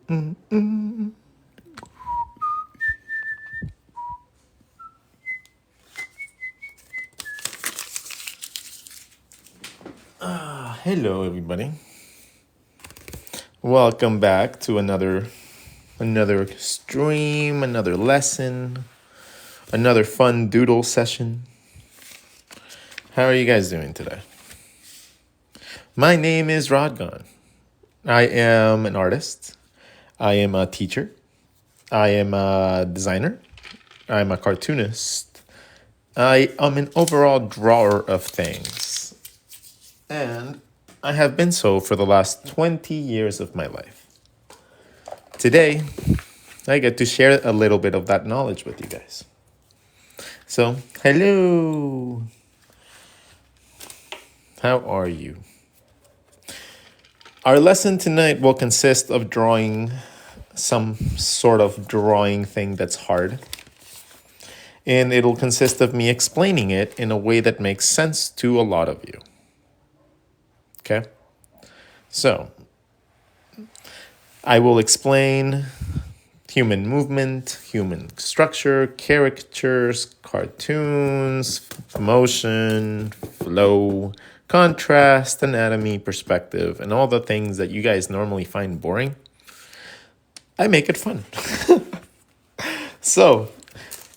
Hello, everybody. Welcome back to another stream, another lesson, another fun doodle session. How are you guys doing today? My name is RODGON. I am an artist. I am a teacher. I am a designer. I'm a cartoonist. I am an overall drawer of things. And I have been so for the last 20 years of my life. Today, I get to share a little bit of that knowledge with you guys. So, hello. How are you? Our lesson tonight will consist of drawing some sort of drawing thing that's hard. And it'll consist of me explaining it in a way that makes sense to a lot of you. Okay? So, I will explain human movement, human structure, caricatures, cartoons, motion, flow, contrast, anatomy, perspective, and all the things that you guys normally find boring. I make it fun. So,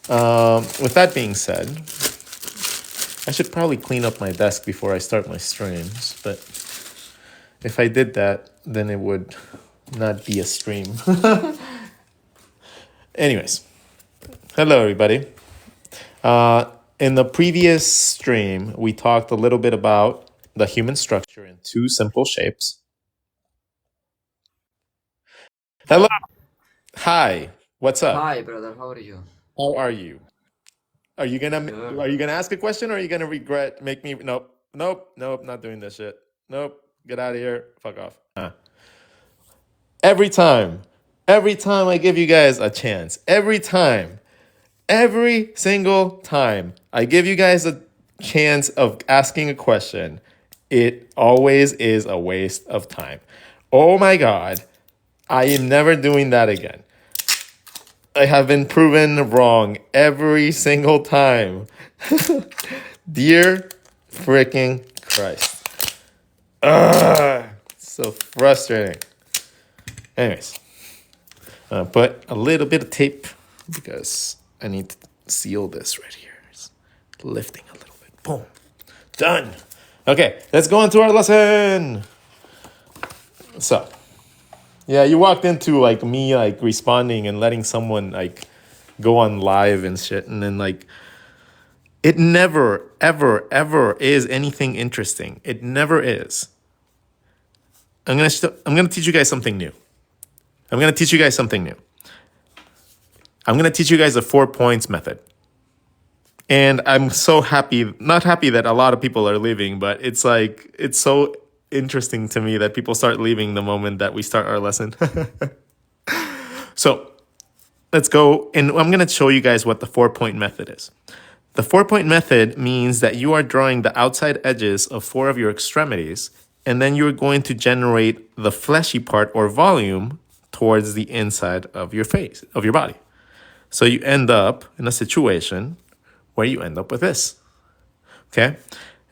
with that being said, I should probably clean up my desk before I start my streams, but if I did that, then it would not be a stream. Anyways, hello everybody. In the previous stream, we talked a little bit about the human structure in two simple shapes. Hello. Hi. What's up? Hi, brother. How are you? How are you? Are you gonna Good. ask a question or are you gonna make me nope, not doing this shit. Nope. Get out of here. Fuck off. Every time I give you guys a chance, every single time I give you guys a chance of asking a question, it always is a waste of time. Oh my God, I am never doing that again. I have been proven wrong every single time. Dear freaking Christ. Ugh, so frustrating. Anyways, put a little bit of tape because I need to seal this right here. It's lifting a little bit. Boom. Done. Okay, let's go into our lesson. So, yeah, you walked into like me like responding and letting someone like go on live and shit, and then like it never, ever is anything interesting. It never is. I'm gonna teach you guys something new. I'm gonna teach you guys a 4 points method. And I'm so happy, not happy that a lot of people are leaving, but it's like, it's so interesting to me that people start leaving the moment that we start our lesson. So let's go. And I'm going to show you guys what the 4-point method is. The 4-point method means that you are drawing the outside edges of 4 of your extremities, and then you're going to generate the fleshy part or volume towards the inside of your face, of your body. So you end up in a situation where you end up with this, okay?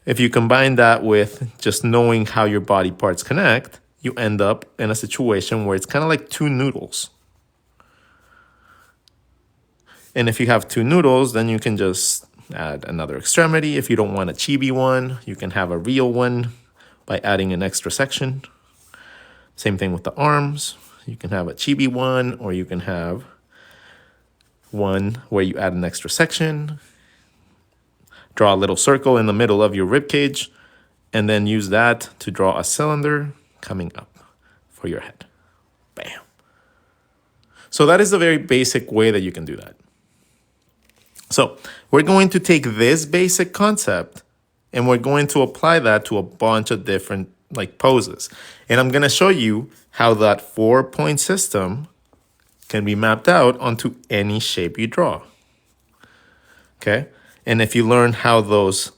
If you combine that with just knowing how your body parts connect, you end up in a situation where it's kind of like 2 noodles. And if you have 2 noodles, then you can just add another extremity. If you don't want a chibi one, you can have a real one by adding an extra section. Same thing with the arms. You can have a chibi one, or you can have one where you add an extra section. Draw a little circle in the middle of your rib cage, and then use that to draw a cylinder coming up for your head. Bam. So that is a very basic way that you can do that. So we're going to take this basic concept and we're going to apply that to a bunch of different like poses. And I'm going to show you how that 4-point system can be mapped out onto any shape you draw. Okay? And if you learn how those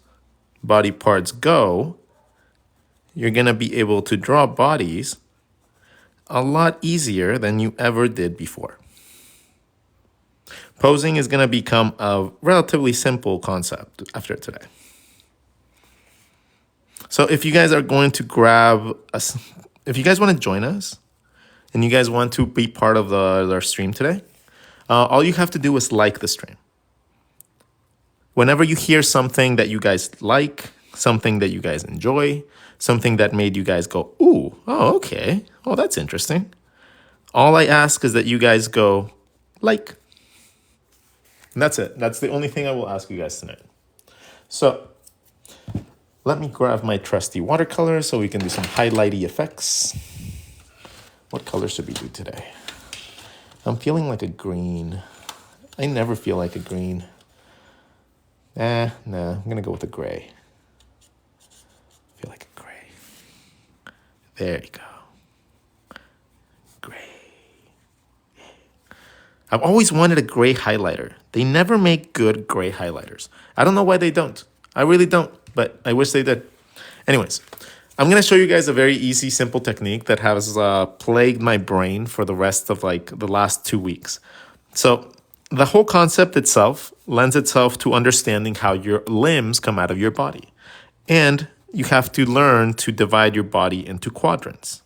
body parts go, you're going to be able to draw bodies a lot easier than you ever did before. Posing is going to become a relatively simple concept after today. So if you guys are going to grab us, if you guys want to join us and you guys want to be part of our stream today, all you have to do is like the stream. Whenever you hear something that you guys like, something that you guys enjoy, something that made you guys go, ooh, oh, okay, oh, that's interesting. All I ask is that you guys go, like. And that's it. That's the only thing I will ask you guys tonight. So let me grab my trusty watercolor so we can do some highlighty effects. What color should we do today? I'm feeling like a green. I never feel like a green. Nah, I'm gonna go with a gray. Feel like a gray. There you go. Gray. I've always wanted a gray highlighter. They never make good gray highlighters. I don't know why they don't. I really don't, but I wish they did. Anyways, I'm gonna show you guys a very easy, simple technique that has plagued my brain for the rest of like the last 2 weeks. So the whole concept itself lends itself to understanding how your limbs come out of your body. And you have to learn to divide your body into quadrants.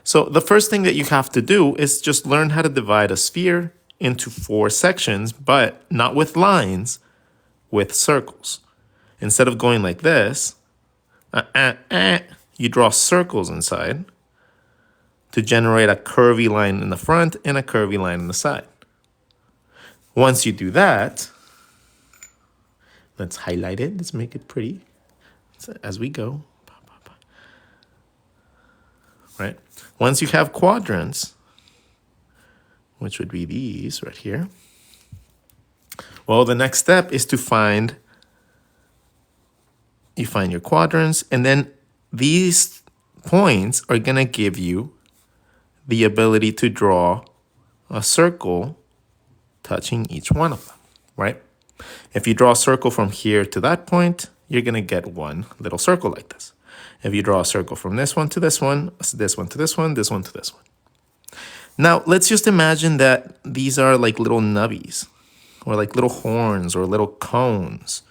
So the first thing that you have to do is just learn how to divide a sphere into 4 sections, but not with lines, with circles. Instead of going like this, you draw circles inside to generate a curvy line in the front and a curvy line in the side. Once you do that, let's highlight it. Let's make it pretty as we go. Right? Once you have quadrants, which would be these right here, well, the next step is to find your quadrants, and then these points are going to give you the ability to draw a circle touching each one of them, right? If you draw a circle from here to that point, you're going to get one little circle like this. If you draw a circle from this one to this one, this one to this one, this one to this one. Now, let's just imagine that these are like little nubbies, or like little horns, or little cones.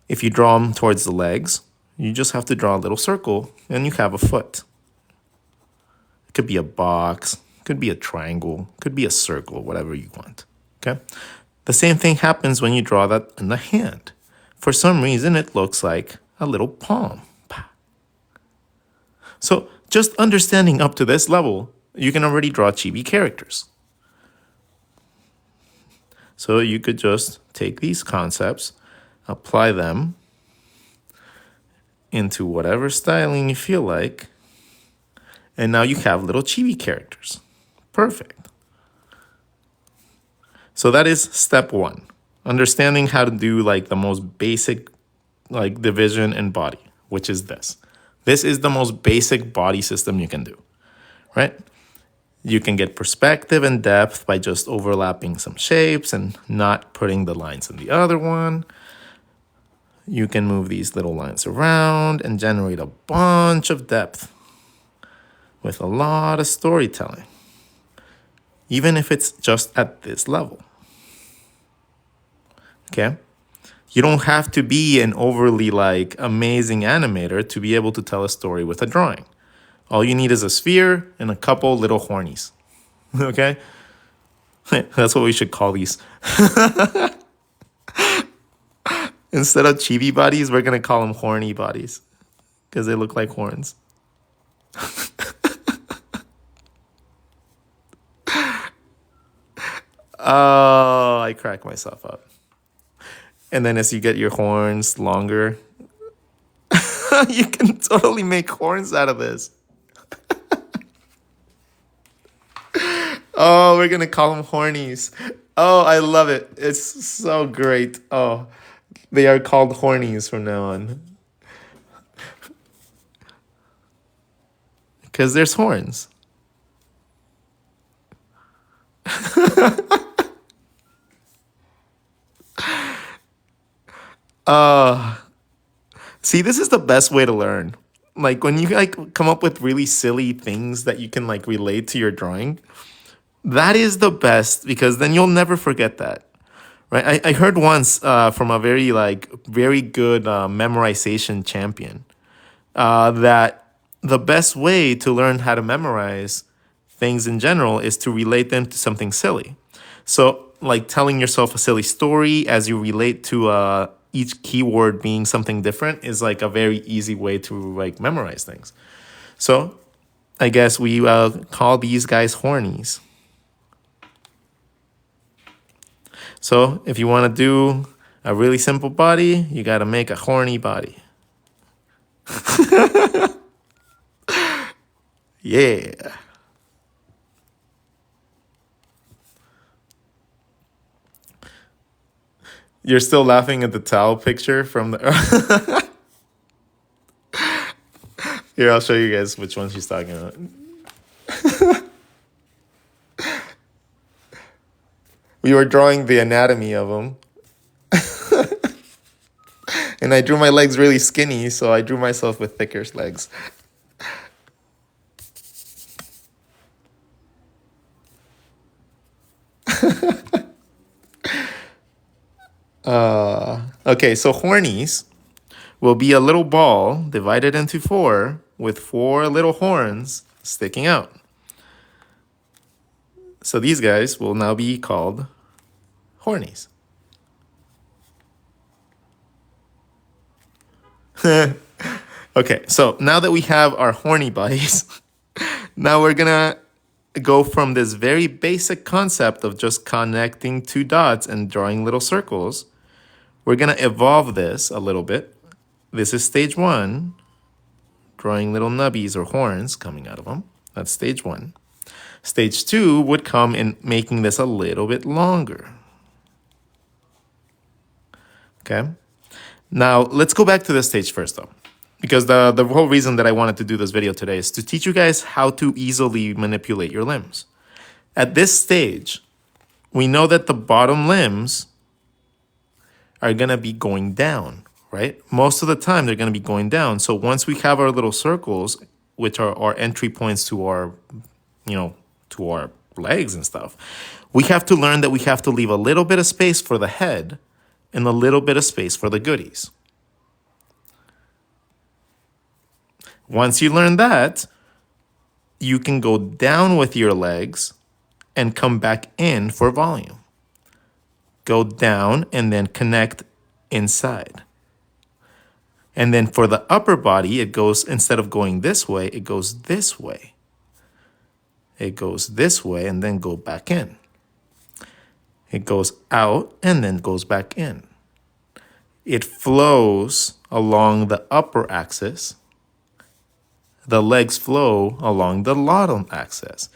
If you draw them towards the legs, you just have to draw a little circle, and you have a foot. It could be a box, could be a triangle, could be a circle, whatever you want, okay? The same thing happens when you draw that in the hand. For some reason, it looks like a little palm. So just understanding up to this level, you can already draw chibi characters. So you could just take these concepts, apply them into whatever styling you feel like, and now you have little chibi characters. Perfect. So that is step 1, understanding how to do like the most basic like division and body, which is this. This is the most basic body system you can do, right? You can get perspective and depth by just overlapping some shapes and not putting the lines in the other one. You can move these little lines around and generate a bunch of depth with a lot of storytelling, even if it's just at this level. Okay? You don't have to be an overly like amazing animator to be able to tell a story with a drawing. All you need is a sphere and a couple little hornies. Okay? That's what we should call these. Instead of chibi bodies, we're going to call them horny bodies because they look like horns. Oh, I crack myself up. And then as you get your horns longer, you can totally make horns out of this. Oh, we're going to call them hornies. Oh, I love it. It's so great. Oh, they are called hornies from now on. Because there's horns. See, this is the best way to learn. Like when you like come up with really silly things that you can like relate to your drawing, that is the best because then you'll never forget that. Right? I heard once from a very good memorization champion that the best way to learn how to memorize things in general is to relate them to something silly. So, like telling yourself a silly story as you relate to each keyword being something different is like a very easy way to like memorize things. So, I guess we call these guys hornies. So, if you want to do a really simple body, you got to make a horny body. Yeah. You're still laughing at the towel picture from the. Here, I'll show you guys which one she's talking about. We were drawing the anatomy of them. And I drew my legs really skinny, so I drew myself with thicker legs. Okay, so hornies will be a little ball divided into four with four little horns sticking out. So these guys will now be called hornies. Okay, so now that we have our horny bodies, now we're gonna go from this very basic concept of just connecting two dots and drawing little circles. We're gonna evolve this a little bit. This is stage one, drawing little nubbies or horns coming out of them. That's stage one. Stage two would come in making this a little bit longer. Okay. Now let's go back to this stage first though, because the whole reason that I wanted to do this video today is to teach you guys how to easily manipulate your limbs. At this stage, we know that the bottom limbs are gonna be going down, right? Most of the time they're gonna be going down. So once we have our little circles, which are our entry points to our, to our legs and stuff, we have to learn that we have to leave a little bit of space for the head and a little bit of space for the goodies. Once you learn that, you can go down with your legs and come back in for volume. Go down and then connect inside. And then for the upper body, it goes, instead of going this way, it goes this way. It goes this way and then go back in. It goes out and then goes back in. It flows along the upper axis. The legs flow along the bottom axis.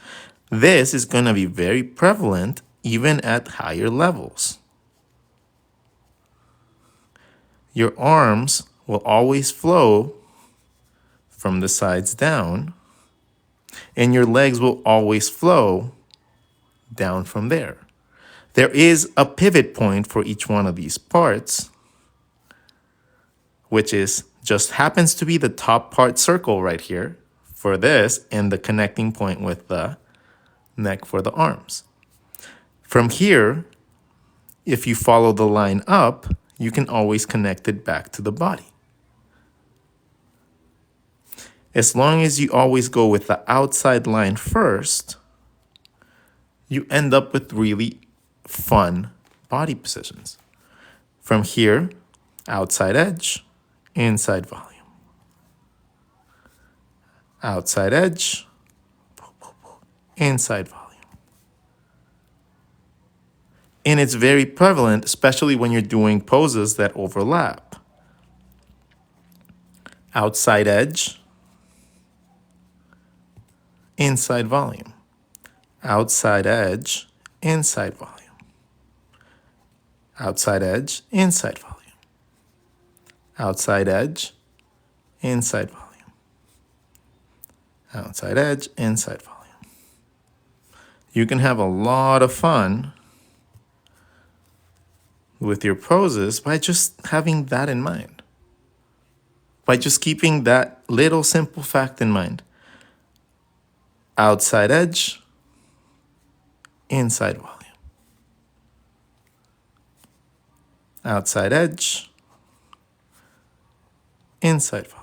This is going to be very prevalent even at higher levels. Your arms will always flow from the sides down, and your legs will always flow down from there. There is a pivot point for each one of these parts, which is just happens to be the top part circle right here for this and the connecting point with the neck for the arms. From here, if you follow the line up, you can always connect it back to the body. As long as you always go with the outside line first, you end up with really fun body positions. From here, outside edge, inside volume. Outside edge, inside volume. And it's very prevalent, especially when you're doing poses that overlap. Outside edge, inside volume. Outside edge, inside volume. Outside edge, inside volume. Outside edge, inside volume. Outside edge, inside volume. You can have a lot of fun with your poses by just having that in mind. by just keeping that little simple fact in mind. Outside edge, inside volume. Outside edge, inside volume.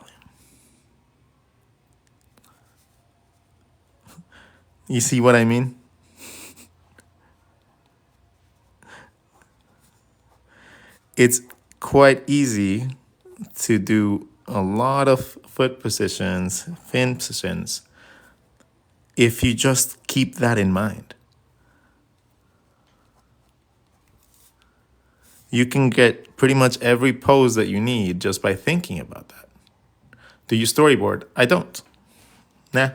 You see what I mean? It's quite easy to do a lot of foot positions, fin positions, if you just keep that in mind. You can get pretty much every pose that you need just by thinking about that. Do you storyboard? I don't. Nah.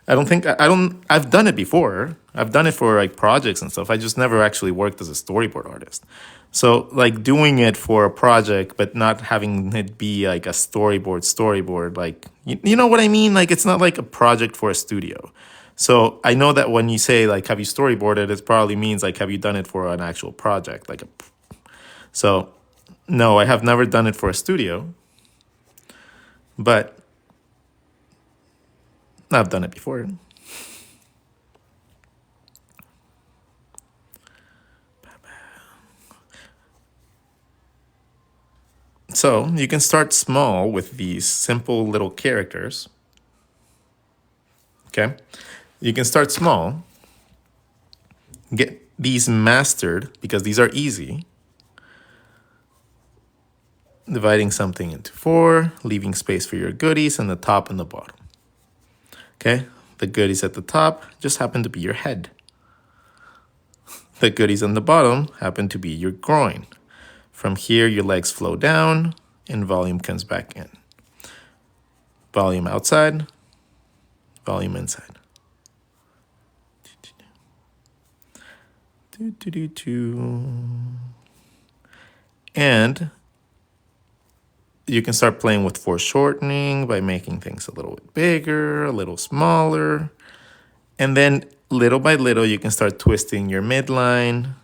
I've done it before. I've done it for like projects and stuff. I just never actually worked as a storyboard artist. So like doing it for a project, but not having it be like a storyboard, like, you know what I mean? Like it's not like a project for a studio. So I know that when you say like, have you storyboarded, it probably means like, have you done it for an actual project? So no, I have never done it for a studio, but I've done it before. So you can start small with these simple little characters. Okay. You can start small, get these mastered because these are easy. Dividing something into 4, leaving space for your goodies and the top and the bottom. Okay, the goodies at the top just happen to be your head. The goodies on the bottom happen to be your groin. From here, your legs flow down and volume comes back in. Volume outside, volume inside. And you can start playing with foreshortening by making things a little bit bigger, a little smaller. And then little by little, you can start twisting your midline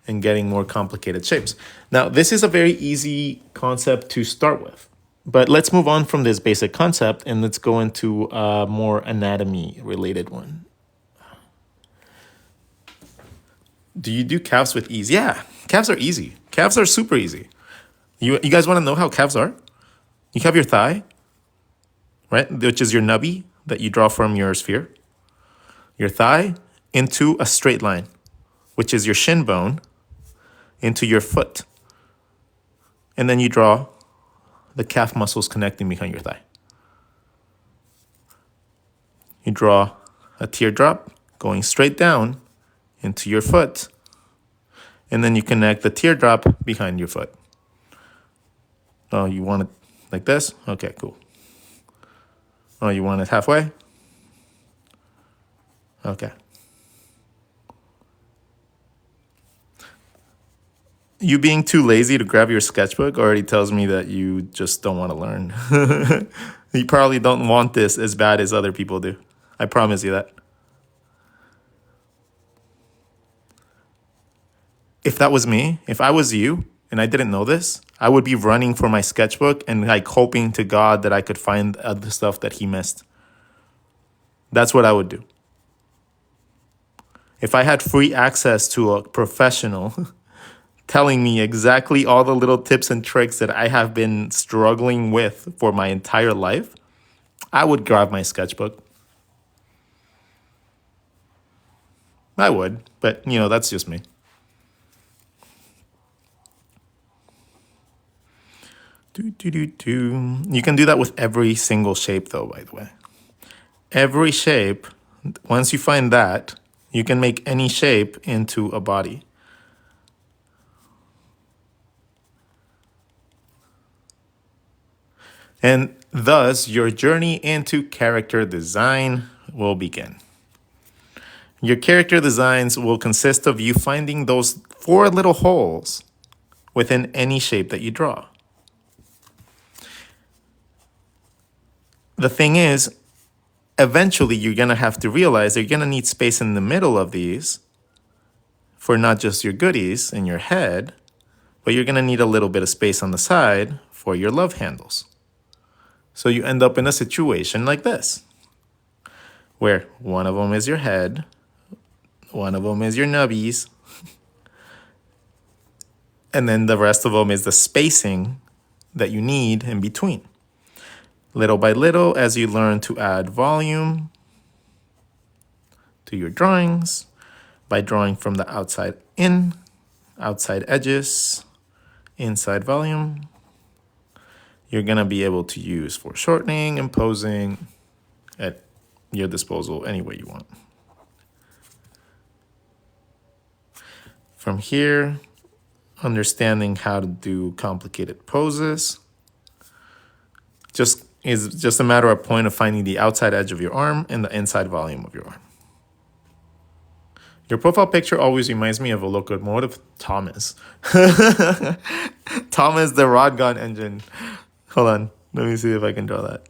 and getting more complicated shapes. Now, this is a very easy concept to start with. But let's move on from this basic concept and let's go into a more anatomy related one. Do you do calves with ease? Yeah, calves are easy. Calves are super easy. You guys want to know how calves are? You have your thigh, right? Which is your nubby that you draw from your sphere. Your thigh into a straight line, which is your shin bone, into your foot. And then you draw the calf muscles connecting behind your thigh. You draw a teardrop going straight down into your foot. And then you connect the teardrop behind your foot. Oh, you want it like this? Okay, cool. Oh, you want it halfway? Okay. You being too lazy to grab your sketchbook already tells me that you just don't want to learn. You probably don't want this as bad as other people do. I promise you that. If that was me, if I was you, and I didn't know this, I would be running for my sketchbook and like hoping to God that I could find other stuff that he missed. That's what I would do. If I had free access to a professional telling me exactly all the little tips and tricks that I have been struggling with for my entire life, I would grab my sketchbook. I would, but that's just me. You can do that with every single shape, though, by the way. Every shape, once you find that, you can make any shape into a body. And thus, your journey into character design will begin. Your character designs will consist of you finding those 4 little holes within any shape that you draw. The thing is, eventually you're going to have to realize that you're going to need space in the middle of these for not just your goodies in your head, but you're gonna need a little bit of space on the side for your love handles. So you end up in a situation like this, where one of them is your head, one of them is your nubbies, and then the rest of them is the spacing that you need in between. Little by little, as you learn to add volume to your drawings, by drawing from the outside in, outside edges, inside volume, you're gonna be able to use foreshortening and posing at your disposal any way you want. From here, understanding how to do complicated poses is just a matter of point of finding the outside edge of your arm and the inside volume of your arm. Your profile picture always reminds me of a locomotive Thomas. Thomas the RODGON engine. Hold on, let me see if I can draw that.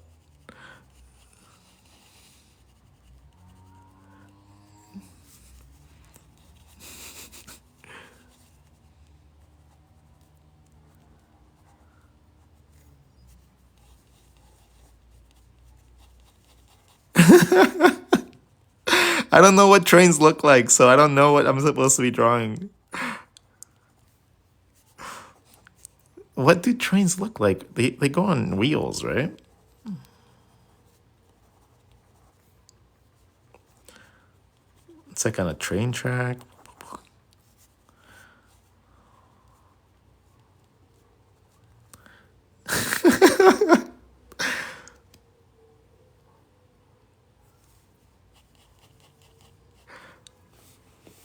I don't know what trains look like, so I don't know what I'm supposed to be drawing. What do trains look like? They go on wheels, right? It's like on a train track.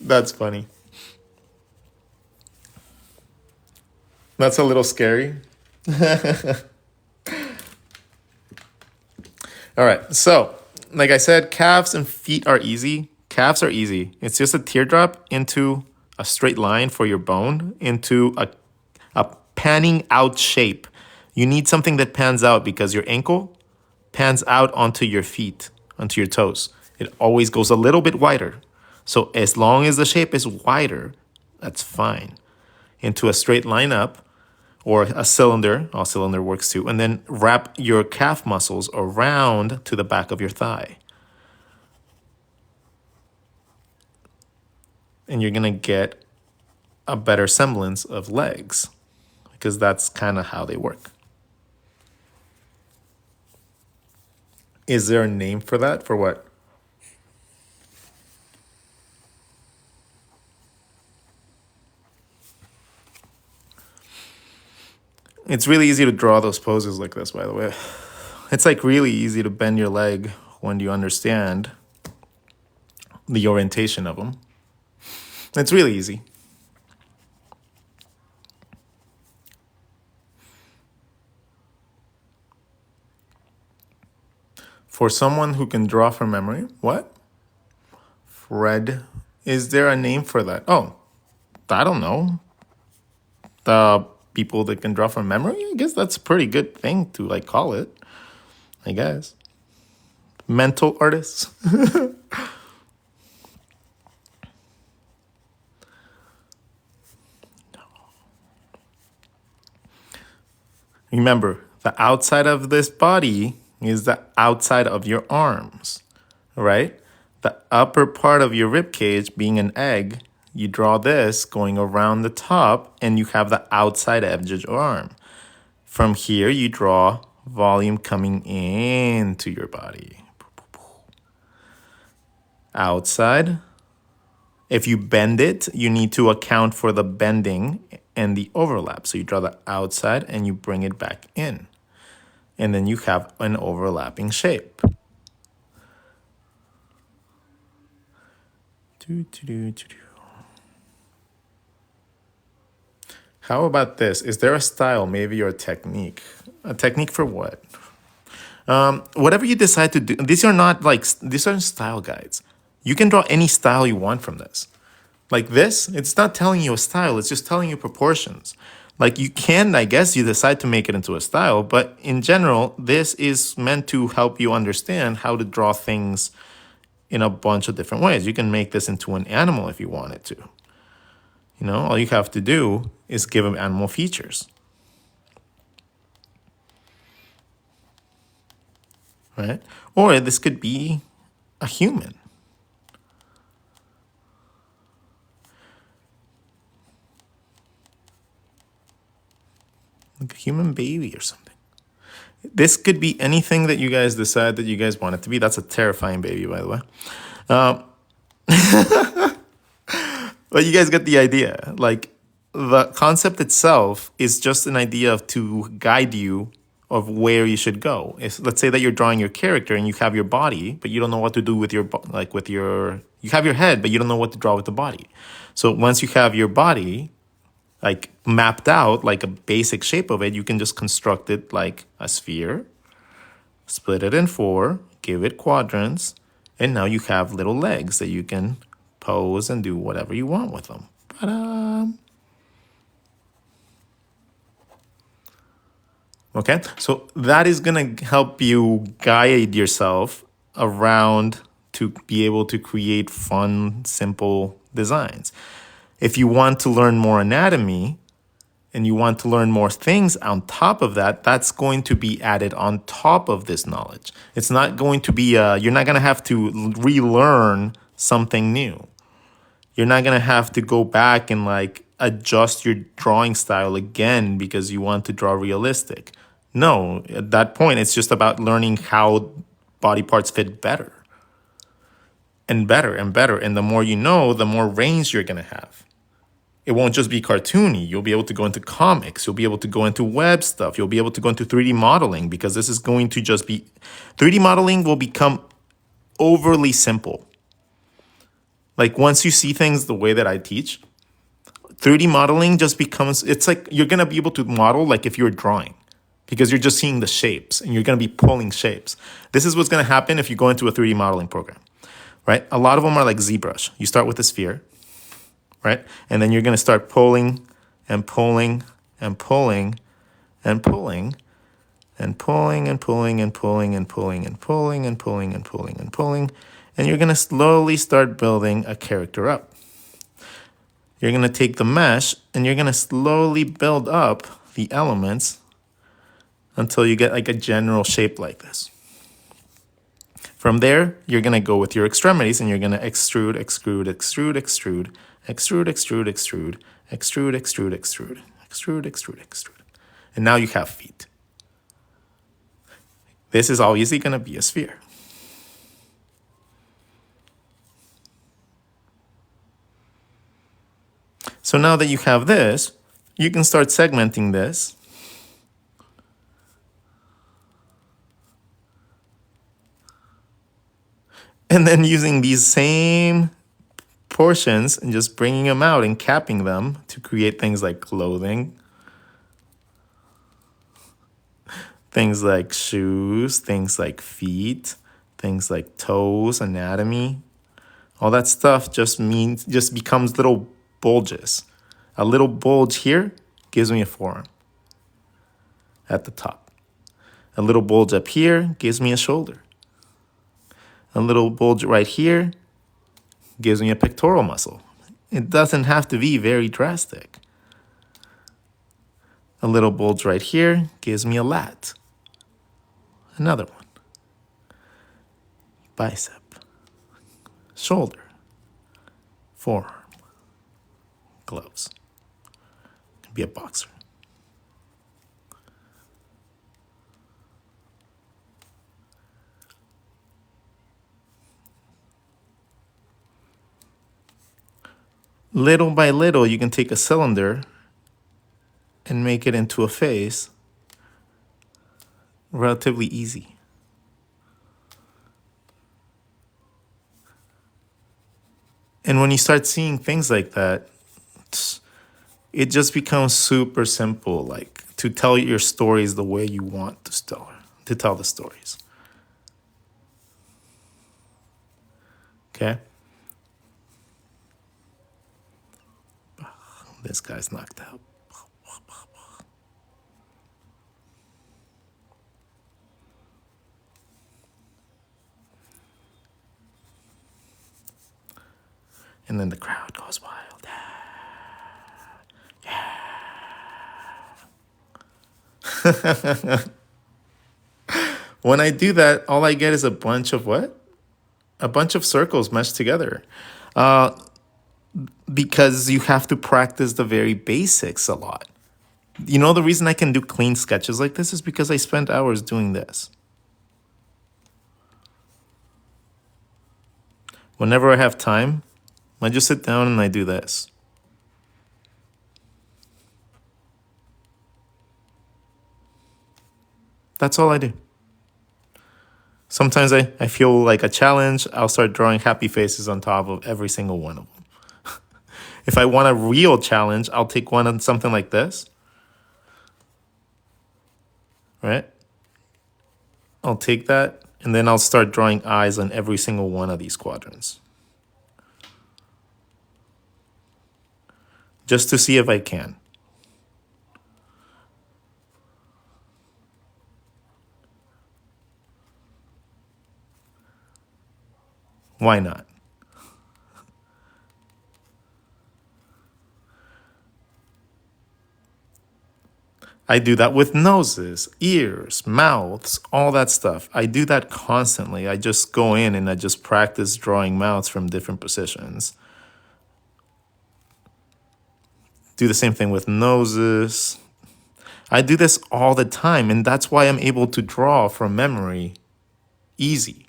That's funny. That's a little scary. All right, so like I said, calves and feet are easy. Calves are easy. It's just a teardrop into a straight line for your bone into a panning out shape. You need something that pans out because your ankle pans out onto your feet, onto your toes. It always goes a little bit wider. So as long as the shape is wider, that's fine. Into a straight line up or a cylinder works too. And then wrap your calf muscles around to the back of your thigh. And you're gonna get a better semblance of legs because that's kind of how they work. Is there a name for that? For what? It's really easy to draw those poses like this, by the way. It's like really easy to bend your leg when you understand the orientation of them. It's really easy. For someone who can draw from memory, what? Fred, is there a name for that? Oh, I don't know. The people that can draw from memory? I guess that's a pretty good thing to like call it, I guess. Mental artists. Remember, the outside of this body is the outside of your arms, right? The upper part of your rib cage being an egg, you draw this going around the top and you have the outside edge of your arm. From here, you draw volume coming into your body. Outside. If you bend it, you need to account for the bending and the overlap. So you draw the outside and you bring it back in. And then you have an overlapping shape. How about this? Is there a style, maybe, or a technique? A technique for what? Whatever you decide to do. These aren't style guides. You can draw any style you want from this. Like this, it's not telling you a style, it's just telling you proportions. Like you can, I guess, you decide to make it into a style, but in general, this is meant to help you understand how to draw things in a bunch of different ways. You can make this into an animal if you wanted to. You know, all you have to do is give them animal features. Right? Or this could be a human. Like a human baby or something. This could be anything that you guys decide that you guys want it to be. That's a terrifying baby, by the way. But you guys get the idea. Like, the concept itself is just an idea to guide you of where you should go. Let's say that you're drawing your character and you have your body, but you don't know what to do with your you have your head, but you don't know what to draw with the body. So once you have your body like mapped out, like a basic shape of it, you can just construct it like a sphere, split it in 4, give it quadrants, and now you have little legs that you can pose and do whatever you want with them. Ta-da! Okay, so that is gonna help you guide yourself around to be able to create fun, simple designs. If you want to learn more anatomy and you want to learn more things on top of that, that's going to be added on top of this knowledge. It's not going to be, you're not gonna have to relearn something new. You're not gonna have to go back and like adjust your drawing style again because you want to draw realistic. No, at that point, it's just about learning how body parts fit better and better and better. And the more you know, the more range you're gonna have. It won't just be cartoony. You'll be able to go into comics. You'll be able to go into web stuff. You'll be able to go into 3D modeling because this is going to just be, 3D modeling will become overly simple. Like once you see things the way that I teach, 3D modeling just becomes, it's like you're going to be able to model like if you're drawing because you're just seeing the shapes and you're going to be pulling shapes. This is what's going to happen if you go into a 3D modeling program, right? A lot of them are like ZBrush. You start with a sphere, right? And then you're going to start pulling and pulling and pulling and pulling and pulling and pulling and pulling and pulling and pulling and pulling and pulling and pulling. And you're going to slowly start building a character up. You're going to take the mesh and you're going to slowly build up the elements until you get like a general shape like this. From there, you're going to go with your extremities and you're going to extrude, extrude, extrude, extrude, extrude, extrude, extrude, extrude, extrude, extrude, extrude, extrude, extrude. And now you have feet. This is obviously going to be a sphere. So now that you have this, you can start segmenting this. And then using these same portions and just bringing them out and capping them to create things like clothing, things like shoes, things like feet, things like toes, anatomy. All that stuff just becomes little bulges. A little bulge here gives me a forearm at the top. A little bulge up here gives me a shoulder. A little bulge right here gives me a pectoral muscle. It doesn't have to be very drastic. A little bulge right here gives me a lat. Another one. Bicep. Shoulder. Forearm. Gloves. Can be a boxer. Little by little, you can take a cylinder and make it into a face relatively easy. And when you start seeing things like that, it just becomes super simple, like to tell your stories the way you want to tell the stories. Okay? This guy's knocked out. And then the crowd goes wild. When I do that, all I get is a bunch of what? A bunch of circles meshed together. Uh, because you have to practice the very basics a lot. You know, the reason I can do clean sketches like this is because I spent hours doing this. Whenever I have time, I just sit down and I do this. That's all I do. Sometimes I feel like a challenge. I'll start drawing happy faces on top of every single one of them. If I want a real challenge, I'll take one on something like this. Right? I'll take that and then I'll start drawing eyes on every single one of these quadrants. Just to see if I can. Why not? I do that with noses, ears, mouths, all that stuff. I do that constantly. I just go in and I just practice drawing mouths from different positions. Do the same thing with noses. I do this all the time, and that's why I'm able to draw from memory easy.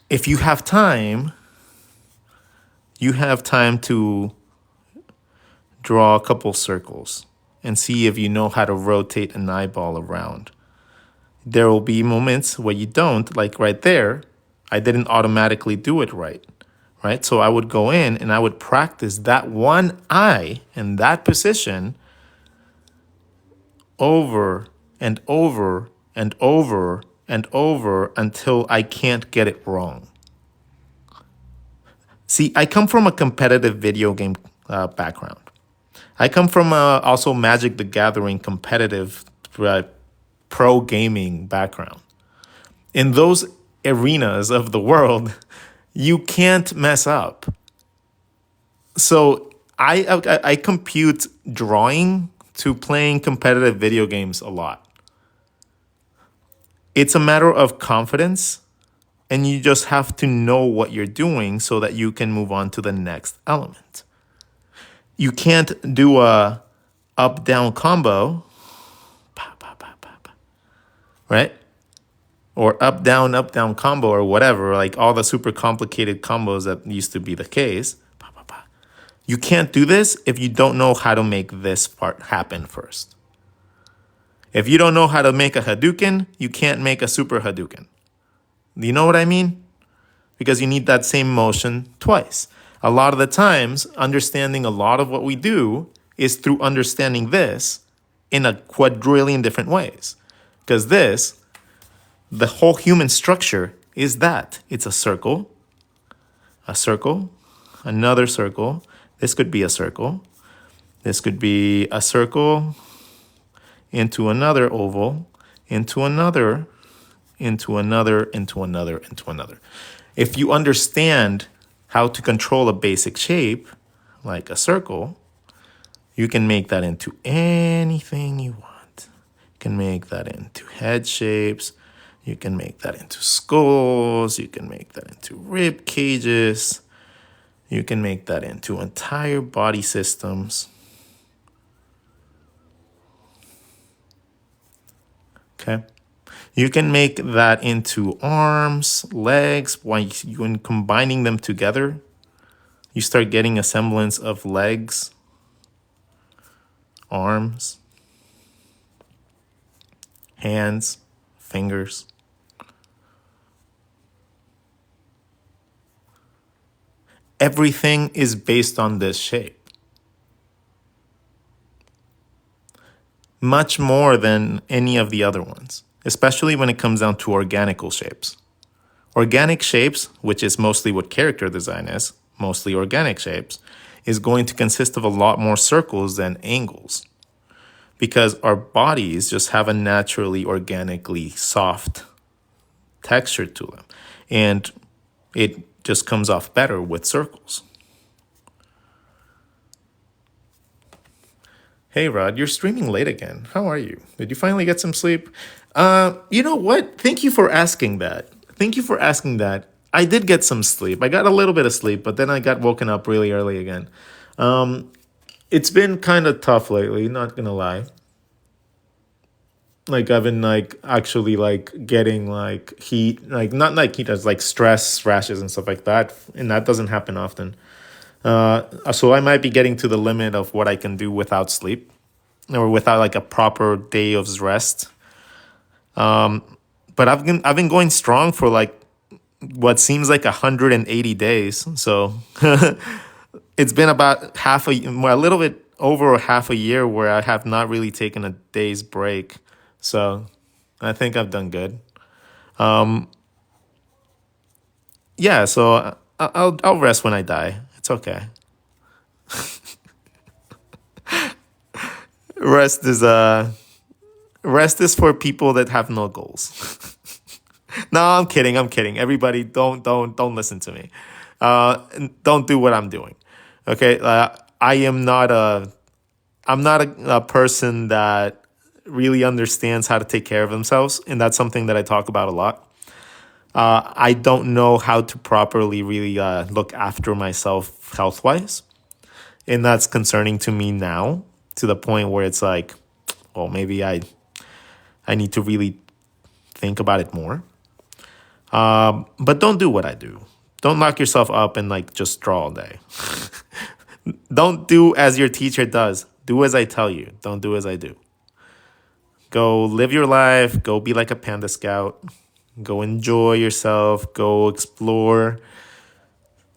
If you have time to draw a couple circles and see if you know how to rotate an eyeball around. There will be moments where you don't, like right there, I didn't automatically do it right? So I would go in and I would practice that one eye in that position over and over and over and over until I can't get it wrong. See, I come from a competitive video game background. I come from also Magic the Gathering competitive pro gaming background. In those arenas of the world, you can't mess up. So I compute drawing to playing competitive video games a lot. It's a matter of confidence, and you just have to know what you're doing so that you can move on to the next element. You can't do a up-down combo, right? Or up-down combo or whatever, like all the super complicated combos that used to be the case. You can't do this if you don't know how to make this part happen first. If you don't know how to make a Hadouken, you can't make a super Hadouken. Do you know what I mean? Because you need that same motion twice. A lot of the times, understanding a lot of what we do is through understanding this in a quadrillion different ways. Because the whole human structure is that. It's a circle, another circle. This could be a circle. This could be a circle into another oval, into another, into another, into another, into another. If you understand how to control a basic shape, like a circle, you can make that into anything you want. You can make that into head shapes. You can make that into skulls. You can make that into rib cages. You can make that into entire body systems. Okay. You can make that into arms, legs. When combining them together, you start getting a semblance of legs, arms, hands, fingers. Everything is based on this shape. Much more than any of the other ones, especially when it comes down to organical shapes. Organic shapes, which is mostly what character design is, mostly organic shapes, is going to consist of a lot more circles than angles. Because our bodies just have a naturally, organically soft texture to them. And it just comes off better with circles. Hey Rod, you're streaming late again. How are you? Did you finally get some sleep? You know what? Thank you for asking that. Thank you for asking that. I did get some sleep. I got a little bit of sleep, but then I got woken up really early again. It's been kind of tough lately, not gonna lie. Like I've been like actually like getting like heat, like not like heat as like stress, rashes and stuff like that, and that doesn't happen often. So I might be getting to the limit of what I can do without sleep or without like a proper day of rest. But I've been going strong for like what seems like 180 days. So it's been about well, a little bit over half a year where I have not really taken a day's break. So I think I've done good. Yeah. So I'll rest when I die. It's okay. Rest is rest is for people that have no goals. No, I'm kidding. I'm kidding. Everybody, don't listen to me. Don't do what I'm doing. Okay, I am not a. I'm not a person that really understands how to take care of themselves, and that's something that I talk about a lot. I don't know how to properly really look after myself health wise, and that's concerning to me now to the point where it's like, well, maybe I need to really think about it more. But don't do what I do. Don't lock yourself up and like just draw all day. Don't do as your teacher does. Do as I tell you. Don't do as I do. Go live your life. Go be like a panda scout. Go enjoy yourself. Go explore.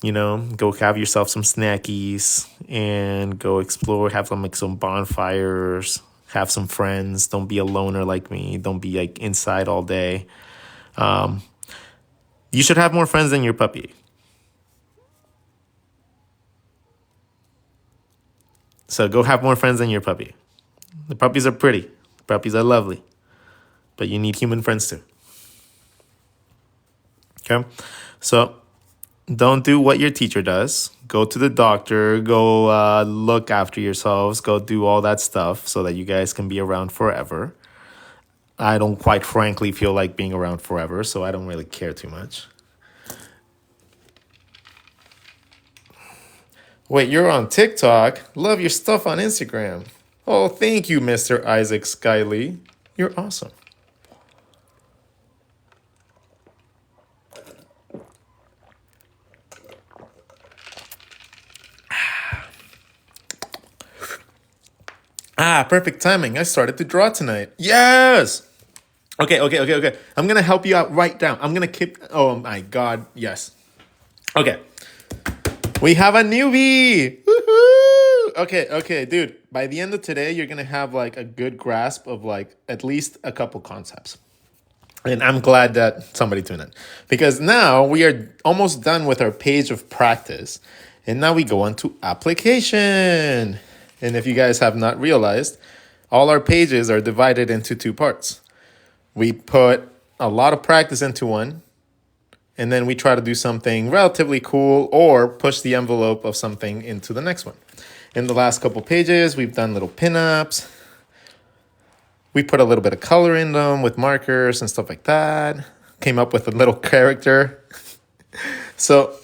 Go have yourself some snackies and go explore. Have some bonfires. Have some friends. Don't be a loner like me. Don't be like inside all day. You should have more friends than your puppy. So go have more friends than your puppy. The puppies are pretty. The puppies are lovely. But you need human friends too. Okay? So don't do what your teacher does. Go to the doctor. Go look after yourselves. Go do all that stuff so that you guys can be around forever. I don't quite frankly feel like being around forever, so I don't really care too much. Wait, you're on TikTok? Love your stuff on Instagram. Oh, thank you, Mr. Isaac Skyley. You're awesome. Perfect timing. I started to draw tonight. Yes! Okay. I'm gonna help you out right now. I'm gonna keep. Oh my god, yes. Okay. We have a newbie! Woohoo! Okay, dude. By the end of today, you're gonna have like a good grasp of like at least a couple concepts. And I'm glad that somebody tuned in because now we are almost done with our page of practice. And now we go on to application. And if you guys have not realized, all our pages are divided into two parts. We put a lot of practice into one, and then we try to do something relatively cool or push the envelope of something into the next one. In the last couple pages, we've done little pinups. We put a little bit of color in them with markers and stuff like that. Came up with a little character. So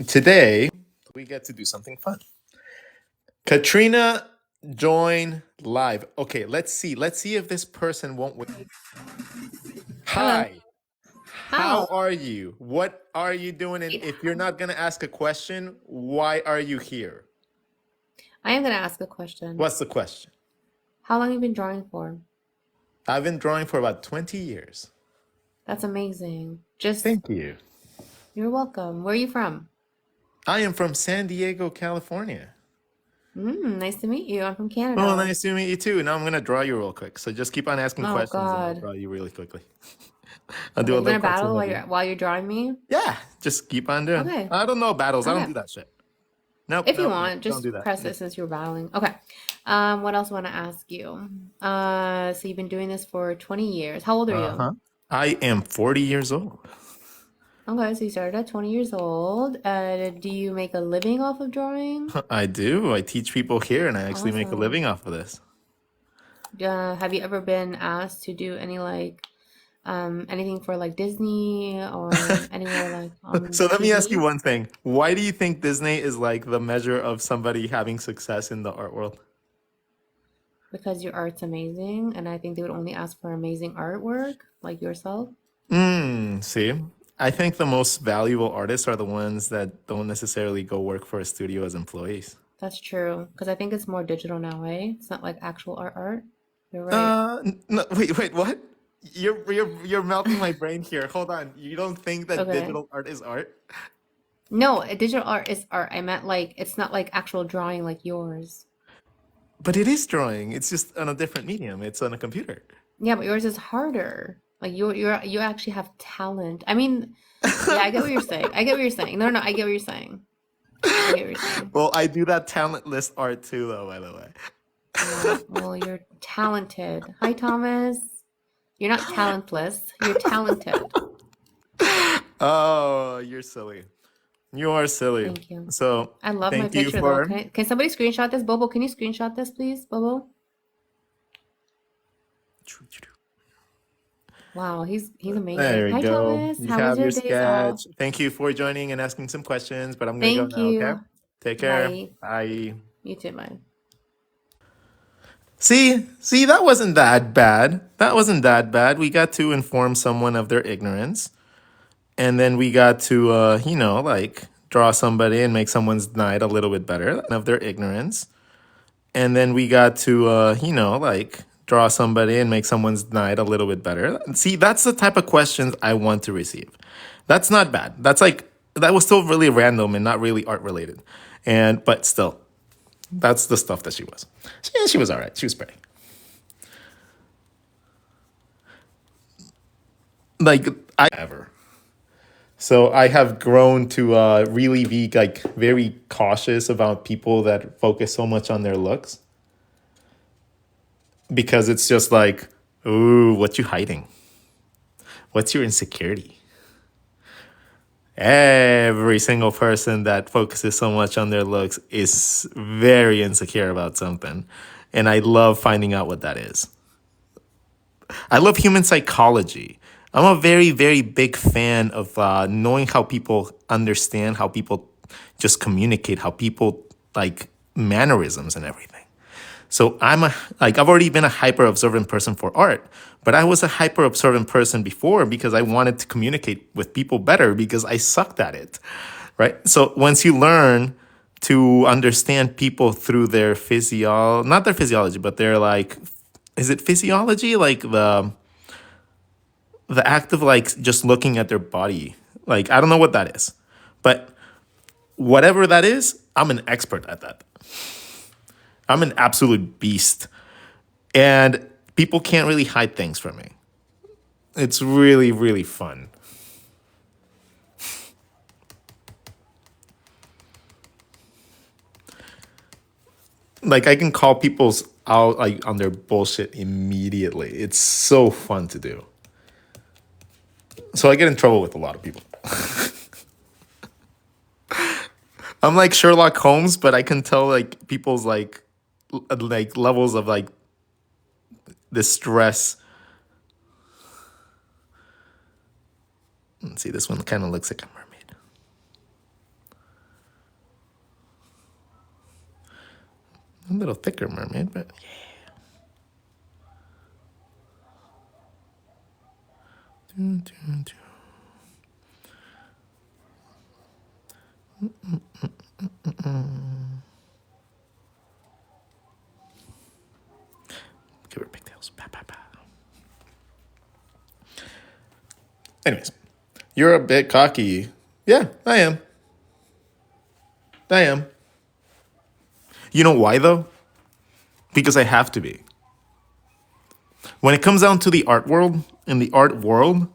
today, we get to do something fun. Katrina, join live. Okay, let's see. Let's see if this person won't win. Hello. Hi, how Oh, are you? What are you doing? And if you're not going to ask a question, why are you here? I am going to ask a question. What's the question? How long have you been drawing for? I've been drawing for about 20 years. That's amazing. Just, Thank you. you're welcome. Where are you from? I am from San Diego, California. Nice to meet you. I'm from Oh, Canada. nice to meet you too. Now I'm going to draw you real quick. So just keep on asking Oh questions and I'll God. draw you really quickly. I'll do Okay, a you little want to cartoon battle of you. while you're drawing me? Yeah, just keep on doing. Okay. I don't know battles. I don't Okay. do that shit. Nope, If you nope, nope. want, Don't just do that. press it Nope. since you're battling. Okay. What else want to ask you? So you've been doing this for 20 years. How old are you? Uh-huh. I am 40 years old. Okay, so you started at 20 years old. Do you make a living off of drawing? I do. I teach people here and I actually make a living Awesome. off of this. Have you ever been asked to do any like anything for like Disney or anywhere like on So let me ask you TV? one thing. Why do you think Disney is like the measure of somebody having success in the art world? Because your art's amazing, and I think they would only ask for amazing artwork like yourself. See, I think the most valuable artists are the ones that don't necessarily go work for a studio as employees. That's true. Because I think it's more digital now, eh? It's not like actual art. You're right. No, wait, what? You're melting my brain here. Hold on. You don't think that Okay. digital art is art? No, digital art is art. I meant like it's not like actual drawing like yours. But it is drawing. It's just on a different medium. It's on a computer. Yeah, but yours is harder. Like you actually have talent. I mean, yeah, I get what you're saying. I get what you're saying. No, no, I get what you're saying. I get what you're saying. Well, I do that talentless art too, though, by the way. Yeah, well, you're talented. Hi, Thomas. You're not talentless. You're talented. Oh, you're silly. You are silly. Thank you. So, I love my thank you picture though. for. Can somebody screenshot this? Bobo, can you screenshot this, please? Bobo? Wow, he's There amazing. we Hi, go. Thomas. You How was have your your days off? sketch. Thank you for joining and asking some questions, but I'm gonna go Thank now, okay? you. Take care. Bye. Bye. You too, bye. See, that wasn't that bad. That wasn't that bad. We got to inform someone of their ignorance, and then we got to, like draw somebody and make someone's night a little bit better of their ignorance. And then we got to, like draw somebody and make someone's night a little bit better. See, that's the type of questions I want to receive. That's not bad. That was still really random and not really art related. But still, that's the stuff that she was. She was all right. She was pretty. Like, I ever. So I have grown to really be like very cautious about people that focus so much on their looks because it's just like, ooh, what you hiding? What's your insecurity? Every single person that focuses so much on their looks is very insecure about something. And I love finding out what that is. I love human psychology. I'm a very, very big fan of knowing how people understand, how people just communicate, how people like mannerisms and everything. So I've already been a hyper observant person for art, but I was a hyper observant person before because I wanted to communicate with people better because I sucked at it, right? So once you learn to understand people through their not their physiology, but their like, is it physiology? Like the act of like just looking at their body. Like I don't know what that is, but whatever that is, I'm an expert at that. I'm an absolute beast. And people can't really hide things from me. It's really, really fun. Like I can call people's out like on their bullshit immediately. It's so fun to do. So I get in trouble with a lot of people. I'm like Sherlock Holmes, but I can tell like people's like levels of like distress. Let's see, this one kind of looks like a mermaid. A little thicker mermaid, but yeah. Give her pigtails. Pa, pa, pa. Anyways, you're a bit cocky. Yeah, I am. I am. You know why though? Because I have to be. When it comes down to the art world, in the art world,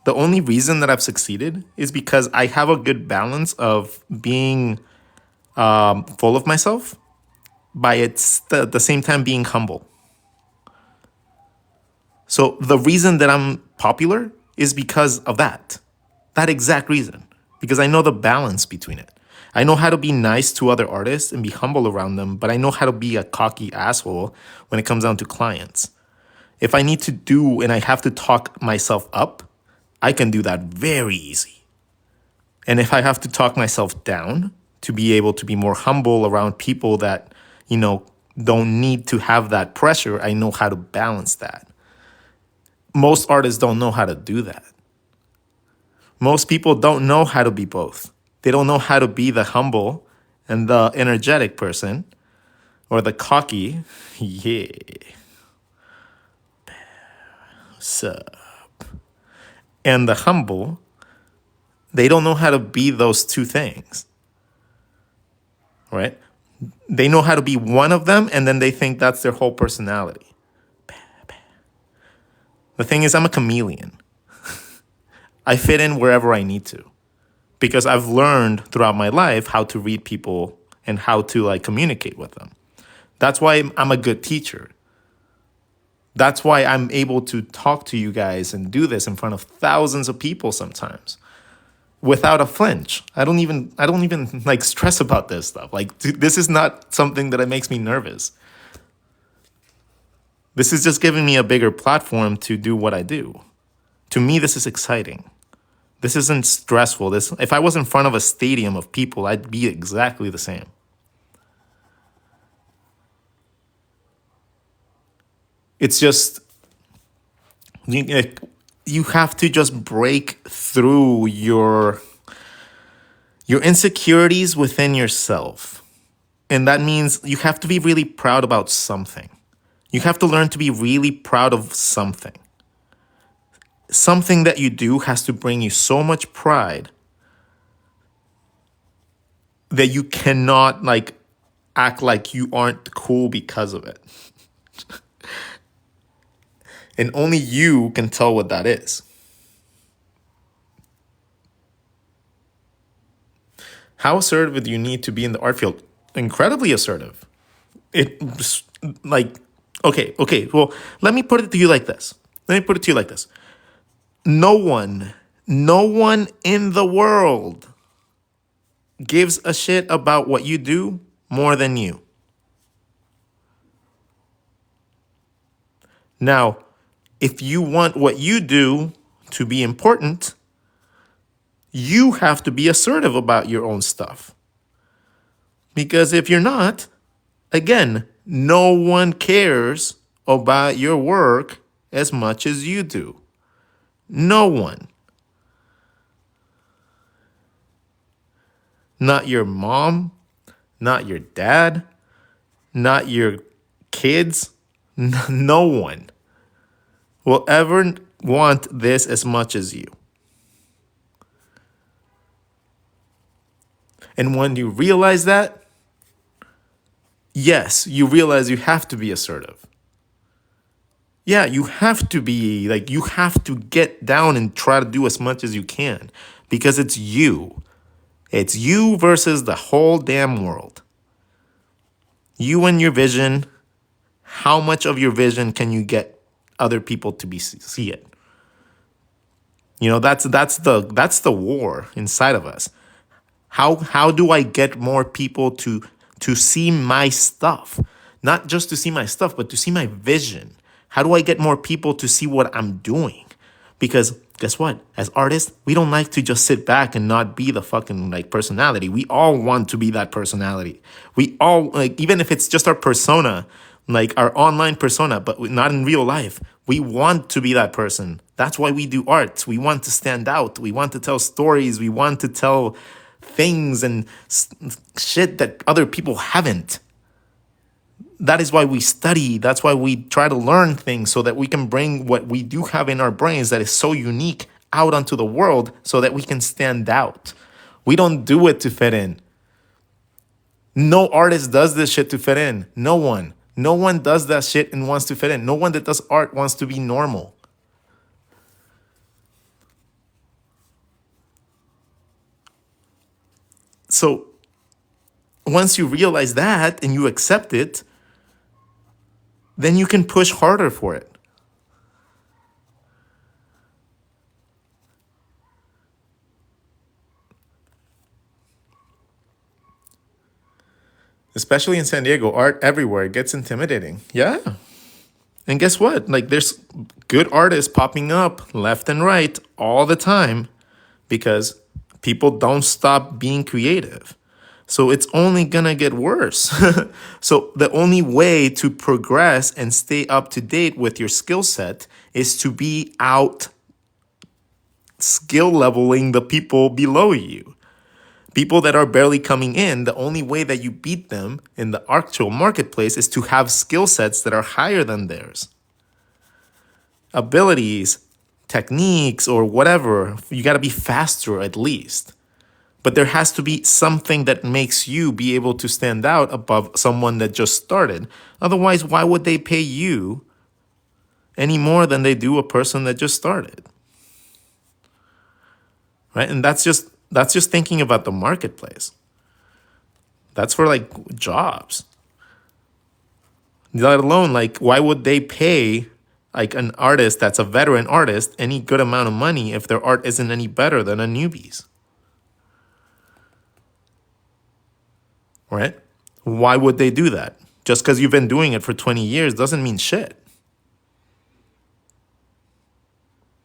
the only reason that I've succeeded is because I have a good balance of being full of myself, by at the same time being humble. So the reason that I'm popular is because of that. That exact reason. Because I know the balance between it. I know how to be nice to other artists and be humble around them, but I know how to be a cocky asshole when it comes down to clients. If I need to do and I have to talk myself up, I can do that very easy. And if I have to talk myself down to be able to be more humble around people that, don't need to have that pressure, I know how to balance that. Most artists don't know how to do that. Most people don't know how to be both. They don't know how to be the humble and the energetic person or the cocky. Yeah. Sup. And the humble. They don't know how to be those two things. Right? They know how to be one of them, and then they think that's their whole personality. The thing is, I'm a chameleon. I fit in wherever I need to because I've learned throughout my life how to read people and how to communicate with them. That's why I'm a good teacher. That's why I'm able to talk to you guys and do this in front of thousands of people sometimes without a flinch. I don't even stress about this stuff. This is not something that makes me nervous. This is just giving me a bigger platform to do what I do. To me, this is exciting. This isn't stressful. If I was in front of a stadium of people, I'd be exactly the same. It's just, you have to just break through your insecurities within yourself. And that means you have to be really proud about something. You have to learn to be really proud of something. Something that you do has to bring you so much pride that you cannot act like you aren't cool because of it. And only you can tell what that is. How assertive do you need to be in the art field? Incredibly assertive. Okay. Well, let me put it to you like this. No one in the world gives a shit about what you do more than you. Now, if you want what you do to be important, you have to be assertive about your own stuff. Because if you're not, again, no one cares about your work as much as you do. No one. Not your mom, not your dad, not your kids. No one will ever want this as much as you. And when you realize that, yes, you realize you have to be assertive. Yeah, you have to be, you have to get down and try to do as much as you can because it's you. It's you versus the whole damn world. You and your vision, how much of your vision can you get other people to see it? That's the war inside of us. How do I get more people to see my stuff? Not just to see my stuff, but to see my vision. How do I get more people to see what I'm doing? Because guess what? As artists, we don't like to just sit back and not be the fucking personality. We all want to be that personality. We all even if it's just our persona, our online persona, but not in real life. We want to be that person. That's why we do art. We want to stand out. We want to tell stories. We want to tell things and shit that other people haven't. That is why we study. That's why we try to learn things so that we can bring what we do have in our brains that is so unique out onto the world so that we can stand out. We don't do it to fit in. No artist does this shit to fit in. No one. No one does that shit and wants to fit in. No one that does art wants to be normal. So once you realize that and you accept it, then you can push harder for it. Especially in San Diego, art everywhere. It gets intimidating. Yeah. And guess what? Like, there's good artists popping up left and right all the time because people don't stop being creative. So it's only gonna get worse. So the only way to progress and stay up to date with your skill set is to be out skill leveling the people below you. People that are barely coming in, the only way that you beat them in the actual marketplace is to have skill sets that are higher than theirs. Abilities, techniques, or whatever, you gotta be faster at least. But there has to be something that makes you be able to stand out above someone that just started. Otherwise, why would they pay you any more than they do a person that just started? Right? And that's just thinking about the marketplace. That's for like jobs. Let alone like why would they pay like an artist that's a veteran artist any good amount of money if their art isn't any better than a newbie's? Right? Why would they do that? Just because you've been doing it for 20 years doesn't mean shit.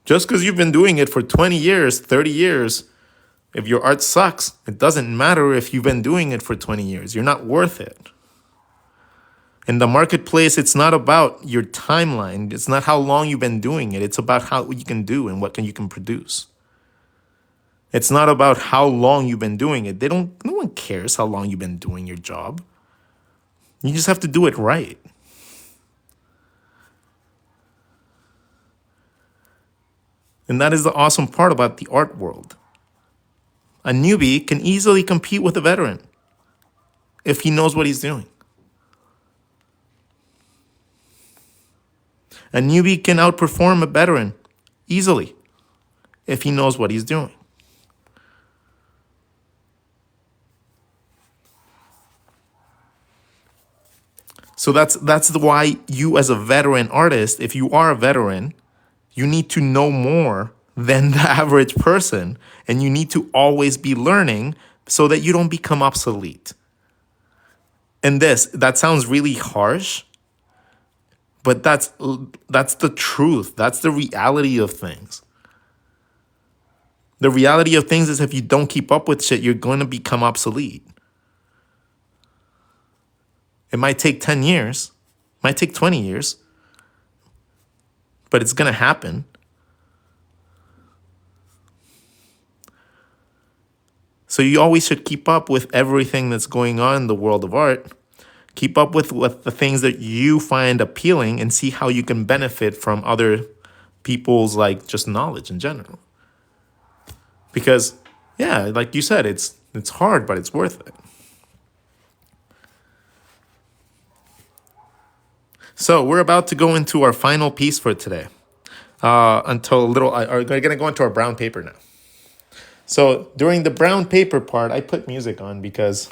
Just because you've been doing it for 20 years, 30 years, if your art sucks, it doesn't matter if you've been doing it for 20 years. You're not worth it. In the marketplace, it's not about your timeline. It's not how long you've been doing it. It's about how you can do and you can produce. It's not about how long you've been doing it. No one cares how long you've been doing your job. You just have to do it right. And that is the awesome part about the art world. A newbie can easily compete with a veteran if he knows what he's doing. A newbie can outperform a veteran easily if he knows what he's doing. So that's why you as a veteran artist, if you are a veteran, you need to know more than the average person, and you need to always be learning so that you don't become obsolete. And that sounds really harsh, but that's the truth. That's the reality of things. The reality of things is if you don't keep up with shit, you're going to become obsolete. It might take 10 years, might take 20 years, but it's going to happen. So you always should keep up with everything that's going on in the world of art. Keep up with the things that you find appealing and see how you can benefit from other people's like just knowledge in general. Because, yeah, like you said, it's hard, but it's worth it. So we're about to go into our final piece for today. Are going to go into our brown paper now. So during the brown paper part, I put music on because,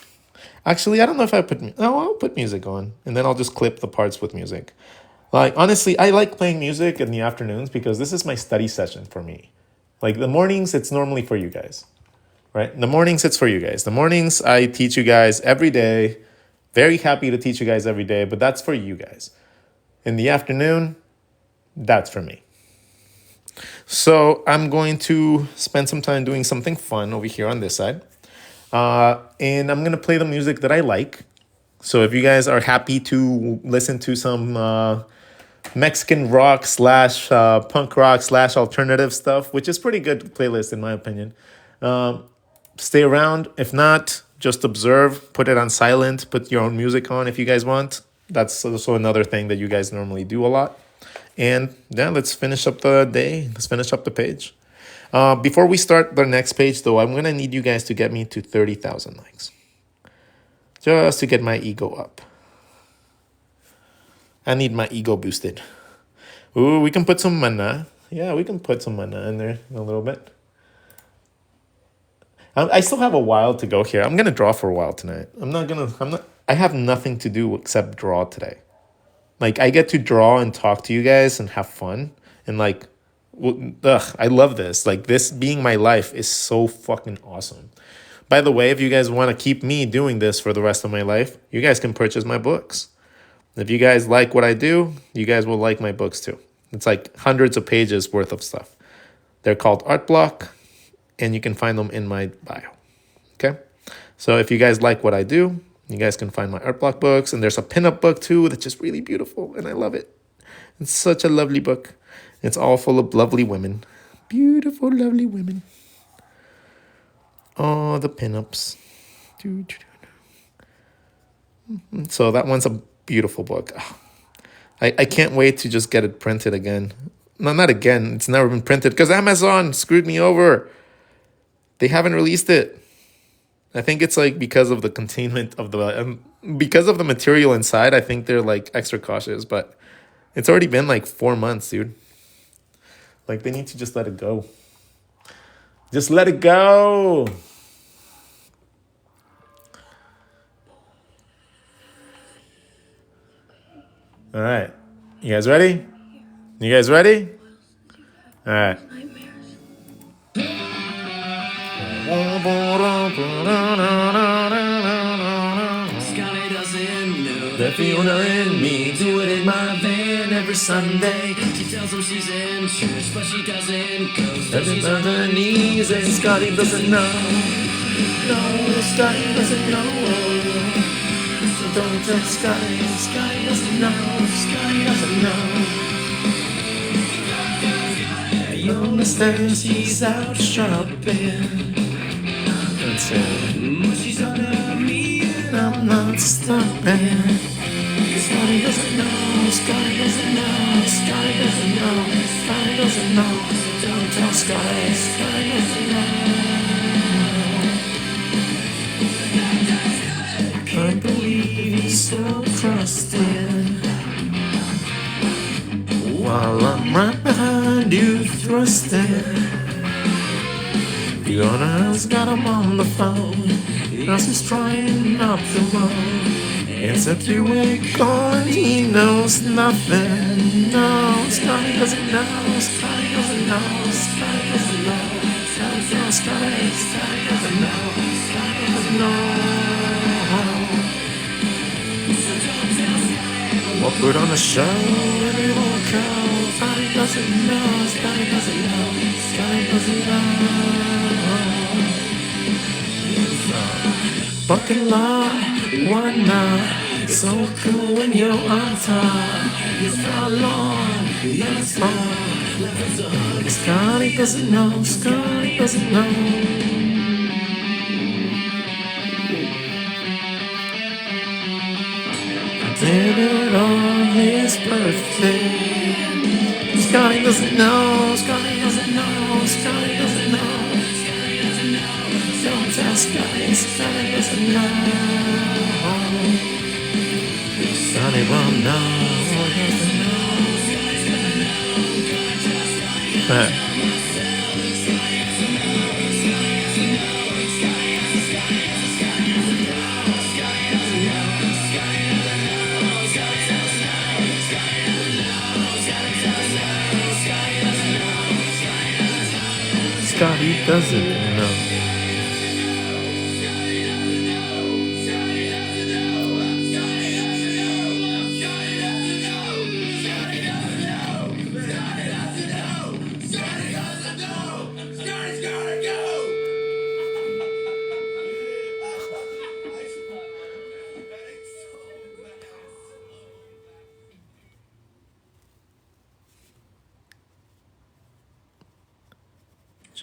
actually, I don't know if I'll put music on, and then I'll just clip the parts with music. Like, honestly, I like playing music in the afternoons because this is my study session for me. Like the mornings, it's normally for you guys, right? In the mornings, it's for you guys. The mornings, I teach you guys every day. Very happy to teach you guys every day, but that's for you guys. In the afternoon, that's for me. So I'm going to spend some time doing something fun over here on this side. And I'm going to play the music that I like. So if you guys are happy to listen to some Mexican rock / punk rock / alternative stuff, which is pretty good playlist in my opinion, stay around. If not, just observe, put it on silent, put your own music on if you guys want. That's also another thing that you guys normally do a lot. And yeah, let's finish up the day. Let's finish up the page. Before we start the next page, though, I'm going to need you guys to get me to 30,000 likes. Just to get my ego up. I need my ego boosted. Ooh, we can put some mana. Yeah, we can put some mana in there a little bit. I still have a while to go here. I'm going to draw for a while tonight. I have nothing to do except draw today. Like, I get to draw and talk to you guys and have fun. And, like, I love this. Like, this being my life is so fucking awesome. By the way, if you guys want to keep me doing this for the rest of my life, you guys can purchase my books. If you guys like what I do, you guys will like my books too. It's like hundreds of pages worth of stuff. They're called Art Block, and you can find them in my bio. Okay? So if you guys like what I do, you guys can find my Art Block books. And there's a pinup book too that's just really beautiful, and I love it. It's such a lovely book. It's all full of lovely women. Beautiful, lovely women. Oh, the pinups. So that one's a beautiful book. I can't wait to just get it printed again. No, not again. It's never been printed because Amazon screwed me over. They haven't released it. I think it's like because of the containment of the because of the material inside. I think they're like extra cautious, but it's already been like 4 months, dude. Like they need to just let it go. Just let it go. All right. You guys ready? You guys ready? All right. Scotty doesn't know the Fiona and me do it in my van every Sunday. She tells him she's in church, but she doesn't go. So she's on her knees, and Scotty doesn't know. No, Scotty doesn't know. So don't tell Scotty. Scotty doesn't know. Scotty doesn't know. You understand she's out shopping. That's it. But she's under me and I'm not stopping. Scotty doesn't know, Scotty doesn't know, Scotty doesn't know, Scotty doesn't know. Don't tell Scotty, Scotty doesn't know. I can't believe he's so trusting. While I'm right behind you, thrusting. Fiona's got him on the phone. Now she's trying not to moan. It's a two-way call and he knows nothing. No, Scotty doesn't know. Scotty doesn't know. Scotty doesn't know. Scotty doesn't know. Scotty doesn't know. Scotty doesn't know. We'll put on a show and it won't go. Scotty doesn't know. Scotty doesn't know. Scotty doesn't know. Fucking love, why not? So cool when you're on top. It's not long, it's long. Scotty doesn't know, Scotty doesn't know. I did it on his birthday. Scotty doesn't know, Scotty doesn't know, Scotty doesn't know. Don't tell Scotty, Scotty doesn't know. Scotty won't know. Scotty doesn't know.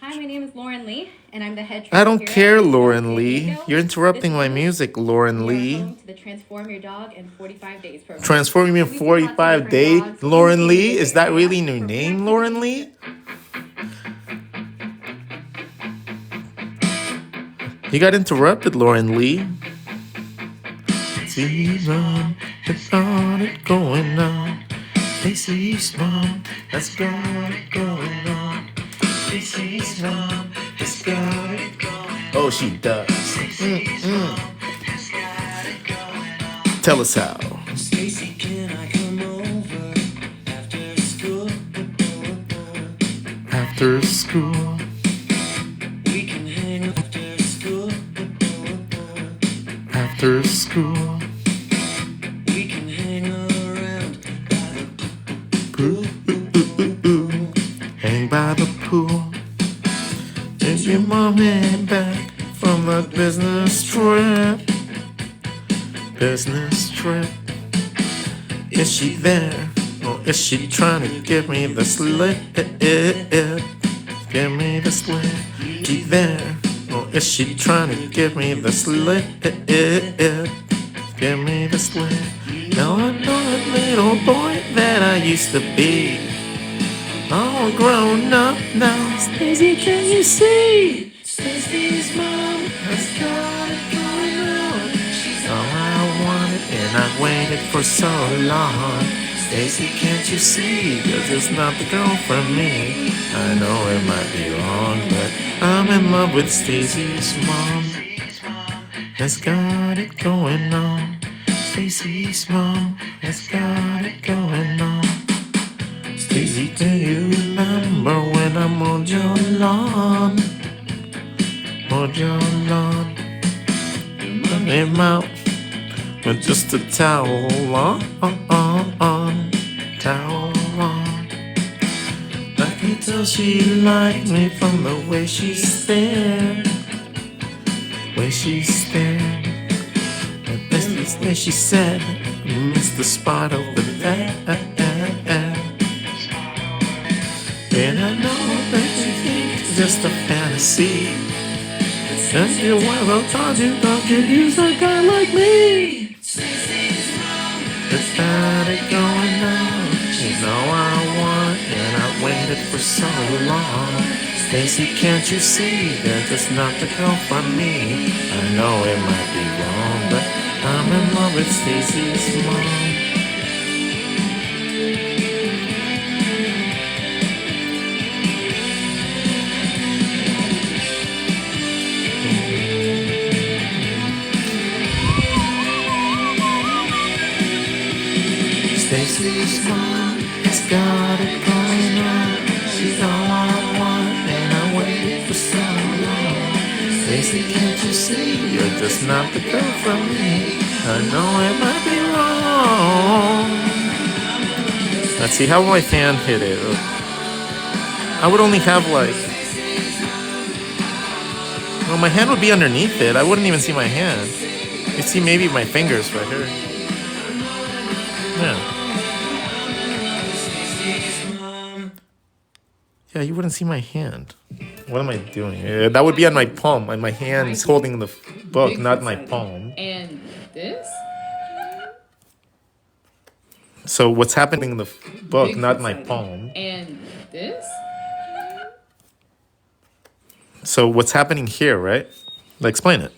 Hi, my name is Lauren Lee, and I'm the head. I don't here care, at Lauren San Lee. Diego. You're interrupting This my week, music, Lauren we are Lee. home to the Transform Your Dog in 45 Days program. Transforming in We do lots of 45 different days. dogs Lauren in Lee? the Is that area really your for name, practical Lauren Lee? You got interrupted, Lauren Lee. See, Mom, that's got it going on. Stacy's mom, that's got it going on. Stacy's mom, that's got it going on. Oh, she does. Tell us how. Stacy, can I come over after school? After school. We can hang after school. after school. We can hang around by the Hang by the pool. Is your mom head back from the business trip? Business trip. Is she there? Or is she trying to give me the slip? Give me the slip. Is she there? Or is she trying to give me the slip? Give me the slip. Now I know that little boy that I used to be. All grown up now. Stacy, can you see? Stacy's mom has got it going on. She's all I wanted and I waited for so long. Stacy, can't you see? 'Cause it's not the girl for me. I know it might be wrong, but I'm in love with Stacy's mom. Has got it going on. Stacy's mom has got it going on. Stacy, do you remember when I mowed your lawn? Mowed your lawn. Run him out with just a towel on. Towel on. I can tell she liked me from the way she stared. Way she stared. And this is where she said, missed the spot over there. And I know that you think it's just a fantasy. And you ever thought you could use a guy like me? It's got it going on. You know I want it and I waited for so long. Stacy, can't you see that it's not the girl for me? I know it might be wrong, but I'm in love with Stacy's mom. Stacy's mom has got it going on. She's all I want and I waited for so long. Stacy, can't you see? You're just not the girl for me. I know it might be wrong. Let's see how my fan hit it. I would only have like... Well, my hand would be underneath it. I wouldn't even see my hand. You'd see maybe my fingers right here. Yeah. Yeah, you wouldn't see my hand. What am I doing? That would be on my palm. And my hand is holding the book, not my palm. And this? So what's happening in the book, not my palm. And this? So what's happening here, right? Like, explain it.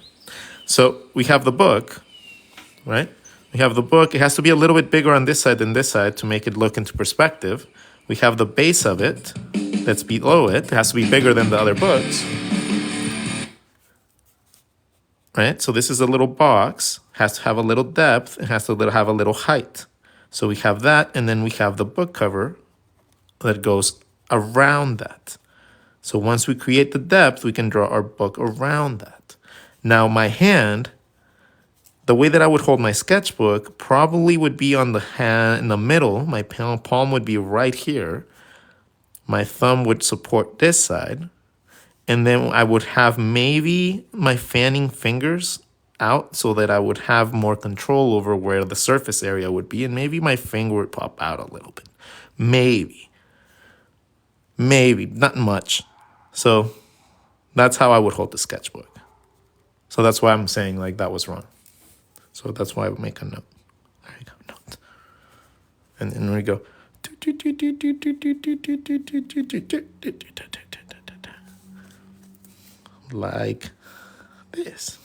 So we have the book, right? We have the book. It has to be a little bit bigger on this side than this side to make it look into perspective. We have the base of it that's below it. It has to be bigger than the other books. Right? So this is a little box. Has to have a little depth. It has to have a little height. So we have that, and then we have the book cover that goes around that. So once we create the depth, we can draw our book around that. Now my hand, the way that I would hold my sketchbook probably would be on the hand in the middle. My palm would be right here. My thumb would support this side. And then I would have maybe my fanning fingers out so that I would have more control over where the surface area would be. And maybe my finger would pop out a little bit. Maybe, not much. So that's how I would hold the sketchbook. So that's why I'm saying like that was wrong. So that's why I would make a note. There you go, note. And then we go. Like this.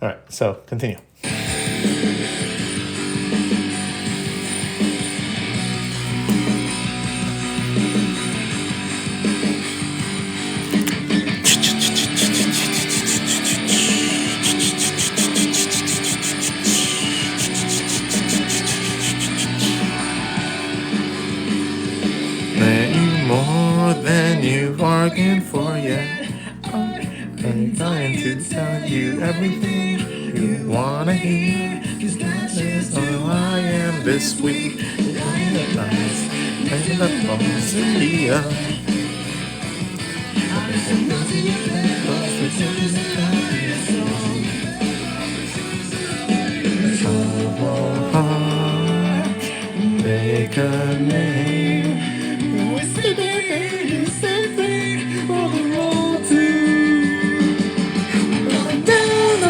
All right, so continue. you bargain for, yeah. I'm trying to tell you everything you wanna hear. That is all I am this week. And the bones in the air. Make a name. On the road to going down,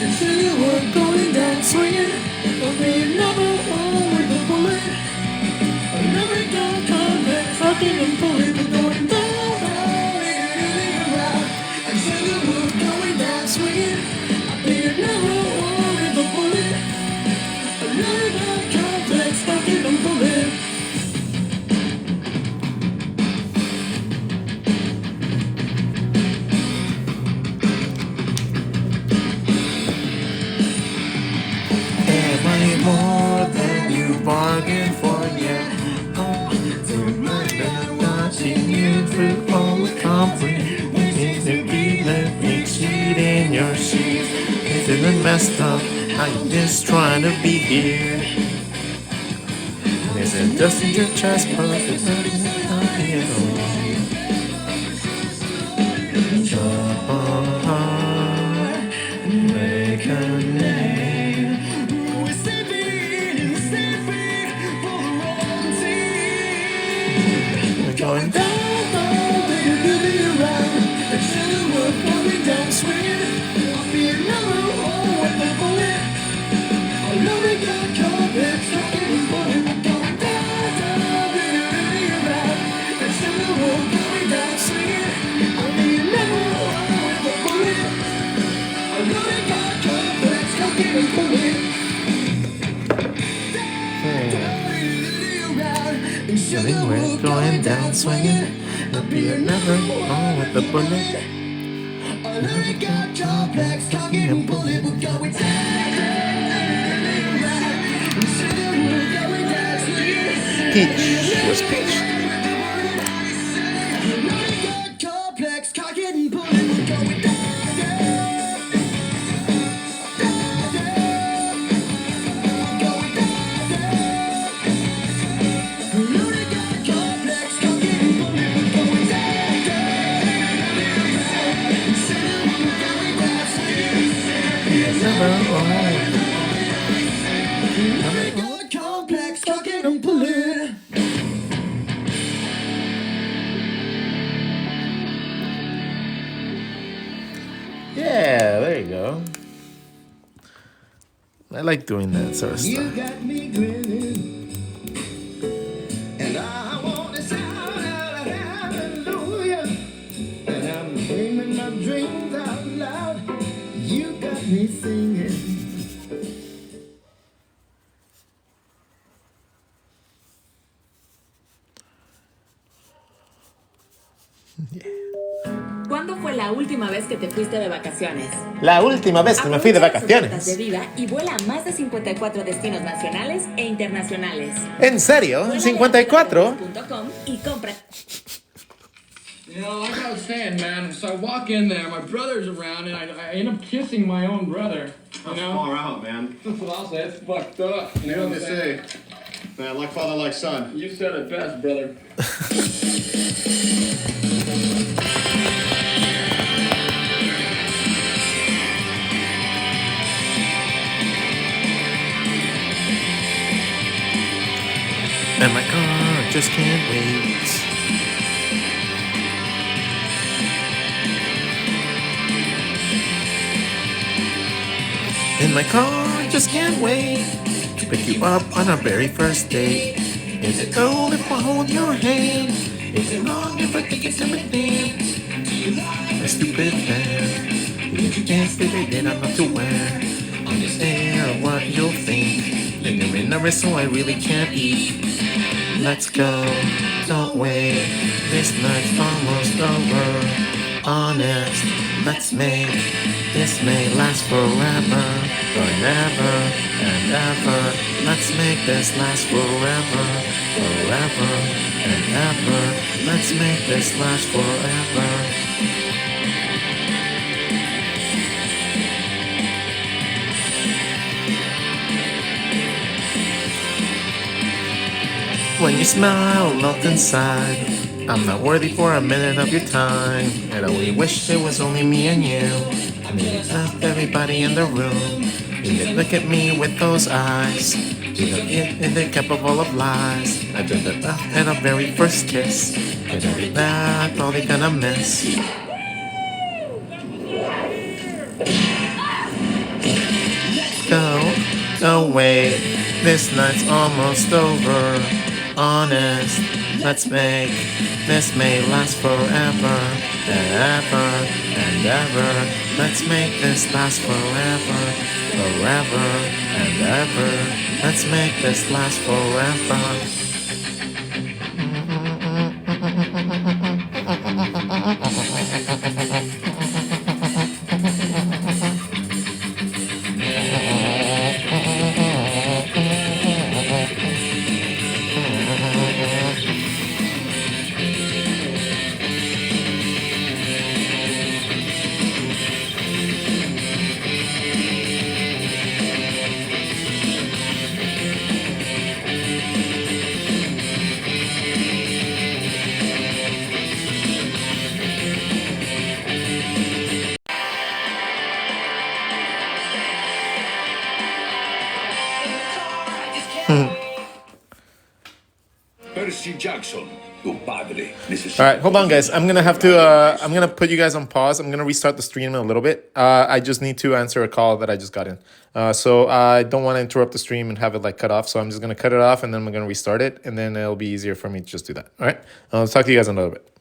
until you were going down swinging. There'll be another one with a bullet. Another gun coming, fucking and pulling, but going down, until you were going down swinging. There'll be another one with a bullet. Another gun complex, fucking and pulling. More than you bargained for, yeah. Watching you through all the conflict. Let me cheat in your sheets. It isn't messed up. I'm just trying to be here. Is it just in your chest? Perfect. Make a name. Going down, around, until you were going down swinging. I'll be another one with a bullet. Another gun coming, fucking and pulling. Going down, around, until you were going down swinging. I'll be another one with a bullet. Another gun coming, fucking and pulling. We're going down swinging. There'll be another one with a bullet. Another gun complex, talking and bullet. We're going down. Peach was Peach. Another gun complex, talking and bullet. We're going down. Complex, talking and pulling. Yeah, there you go. I like doing that sort of stuff. You got me grinning, and I want to shout out hallelujah, and I'm dreaming my dreams out loud. You got me singing. ¿Cuándo fue la última vez que te fuiste de vacaciones? La última vez que me fui de vacaciones. De vida y vuela a más de 54 destinos nacionales e internacionales. ¿En serio? ¿54? Y compra. You know, like I was saying, man, so I walk in there, my brother's around, and I end up kissing my own brother. You know? Far out, man. That's what I'll say. It's fucked up. You know what they say? Man, like father, like son. You said it best, brother. And my car just can't wait. And my car just can't wait to pick you up on our very first date. Is it cool if I hold your hand? Is it wrong if I think it's everything? A stupid fan. If you can't stay then I'm not to wear. Understand what you'll think. Then you're in nervous so I really can't eat. Let's go, don't wait. This night's almost over. Honest, let's make this may last forever, forever and ever. Let's make this last forever, forever and ever. Let's make this last forever. When you smile, melt inside. I'm not worthy for a minute of your time. And I only wish it was only me and you. And maybe not everybody in the room. You did look at me with those eyes. You look it and they're capable of lies. I dreamt it up at our very first kiss. And every that all they gonna miss. Go away. This night's almost over. Honest, let's make this may last forever and ever and ever. Let's make this last forever, forever and ever. Let's make this last forever. Percy Jackson, tu padre. All right, hold on, guys. I'm gonna have to. I'm gonna put you guys on pause. I'm gonna restart the stream in a little bit. I just need to answer a call that I just got in. So I don't want to interrupt the stream and have it like cut off. So I'm just gonna cut it off and then I'm gonna restart it, and then it'll be easier for me to just do that. All right. I'll talk to you guys in a little bit.